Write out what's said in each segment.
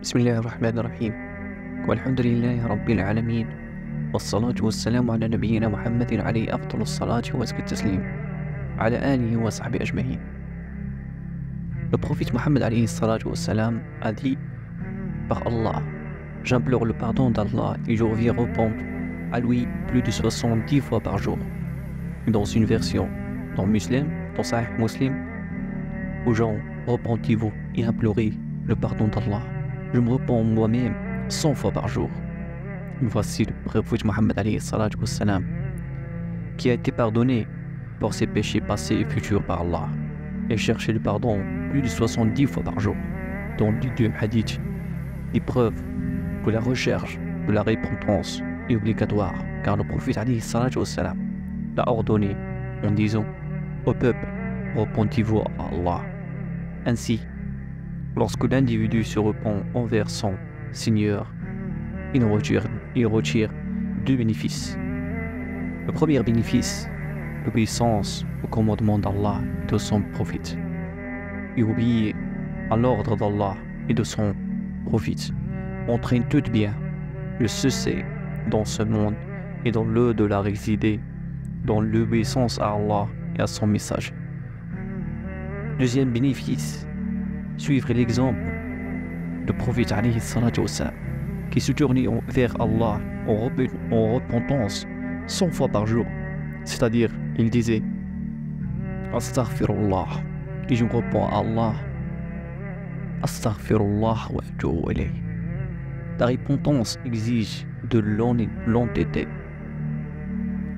بسم الله الرحمن الرحيم والحمد لله رب العالمين والصلاة والسلام على نبينا محمد عليه أفضل الصلاة وأزكى التسليم على آله وصحبه أجمعين. Le prophète Mohammed alayhi salatu wassalam a dit par Allah, j'implore le pardon d'Allah et je reviens répondre à lui plus de 70 fois par jour. Dans une version, dans Muslim, dans Sahih Muslim, aux gens, repentez-vous et implorez le pardon d'Allah. Je me repens moi-même 100 fois par jour. Voici le prophète Mohammed alayhi salatu wassalam qui a été pardonné pour ses péchés passés et futurs par Allah et cherché le pardon plus de 70 fois par jour. Dans les deux hadiths, des preuves que la recherche de la repentance est obligatoire, car le prophète alayhi salatu wassalam l'a ordonné en disant au peuple, repentez-vous à Allah. Ainsi, lorsque l'individu se repent envers son Seigneur, il retire deux bénéfices. Le premier bénéfice, l'obéissance au commandement d'Allah et de son prophète. Et obéir à l'ordre d'Allah et de son prophète entraîne tout bien le succès dans ce monde et dans l'au-delà résider dans l'obéissance à Allah et à son message. Deuxième bénéfice, suivre l'exemple du prophète alayhi salatu wassalam qui se tournait vers Allah en repentance 100 fois par jour. C'est-à-dire, il disait Astaghfirullah, et je me repens à Allah. Astaghfirullah wa atubu ilayh. La repentance exige de l'honnêteté,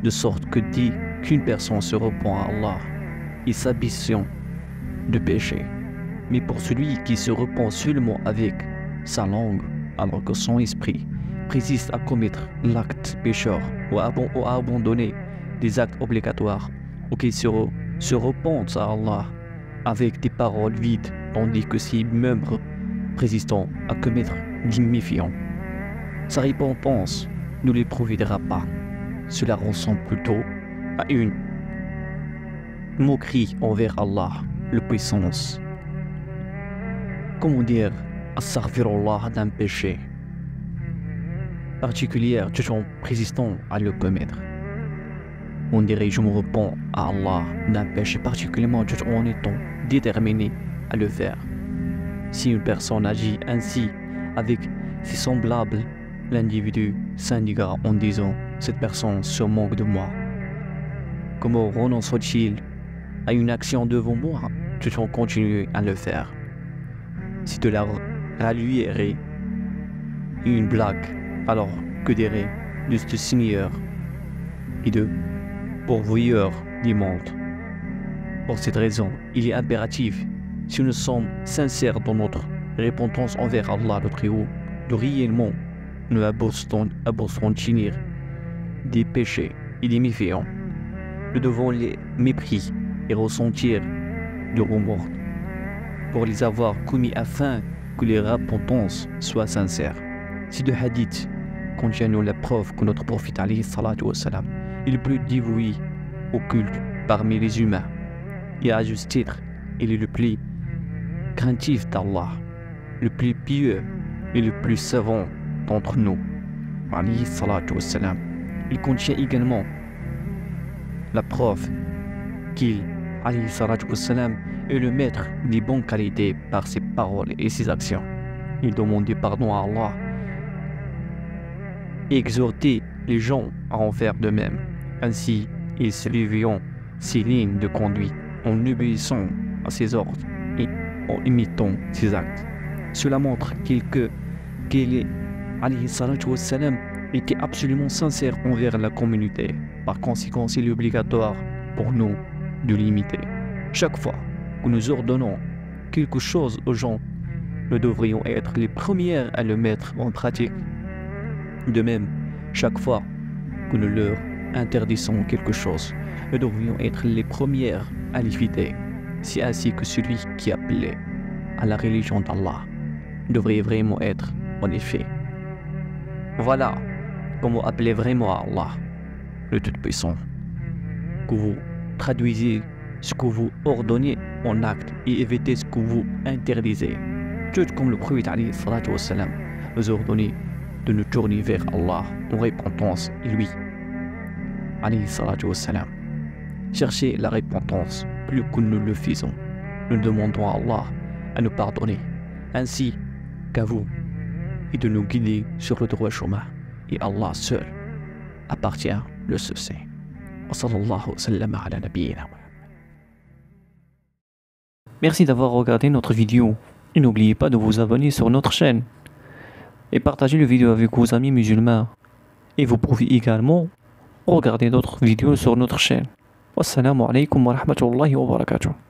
de sorte que dès qu'une personne se repent à Allah, il s'abstention de péché. Mais pour celui qui se repent seulement avec sa langue, alors que son esprit persiste à commettre l'acte pécheur ou à abandonner des actes obligatoires, ou qu'il se repente à Allah avec des paroles vides, tandis que ses membres persistant à commettre des méfiants, sa repentance ne lui profitera pas. Cela ressemble plutôt à une moquerie envers Allah, le puissance. Comment dire Astaghfirullah d'un péché particulier tout en persistant à le commettre? On dirait je me repens à Allah d'un péché particulièrement tout en étant déterminé à le faire. Si une personne agit ainsi avec ses semblables, l'individu s'indignera en disant cette personne se moque de moi. Comment renonce-t-il à une action devant moi tout en continuant à le faire? Si de la raillerie une blague, alors que dirait de ce Seigneur et de pourvoyeur du monde? Pour cette raison, il est impératif, si nous sommes sincères dans notre repentance envers Allah le Très-Haut, de réellement nous abstenir des péchés et des méfiants. Nous devons les mépriser et ressentir de remords pour les avoir commis afin que les repentances soient sincères. Ces deux hadiths contiennent la preuve que notre prophète alayhi salatu wassalam est le plus dévoué au culte parmi les humains, et à juste titre, il est le plus craintif d'Allah, le plus pieux et le plus savant d'entre nous. Alayhi salatu wassalam. Il contient également la preuve qu'il, alayhi salatu wassalam, est le maître des bonnes qualités par ses paroles et ses actions. Il demandait pardon à Allah et exhortait les gens à en faire de même. Ainsi, ils suiviront ses lignes de conduite en obéissant à ses ordres et en imitant ses actes. Cela montre qu'il est, alayhi salatu wassalam, était absolument sincère envers la communauté. Par conséquent, il est obligatoire pour nous de l'imiter. Chaque fois que nous ordonnons quelque chose aux gens, nous devrions être les premiers à le mettre en pratique. De même, chaque fois que nous leur interdisons quelque chose, nous devrions être les premiers à l'éviter. C'est ainsi que celui qui appelait à la religion d'Allah devrait vraiment être, en effet. Voilà comment appeler vraiment à Allah, le Tout-Puissant. Que vous traduisez ce que vous ordonnez en acte et évitez ce que vous interdisez. tout comme le prophète alayhi salatu wassalam nous ordonne de nous tourner vers Allah en repentance et lui, alayhi salatu wassalam. Cherchez la repentance plus que nous le faisons. Nous demandons à Allah à nous pardonner, ainsi qu'à vous, et de nous guider sur le droit chemin. Et Allah seul appartient le succès. Merci d'avoir regardé notre vidéo. Et n'oubliez pas de vous abonner sur notre chaîne. Et partagez la vidéo avec vos amis musulmans. Et vous pouvez également regarder d'autres vidéos sur notre chaîne. Wassalamu alaikum wa rahmatullahi wa barakatuh.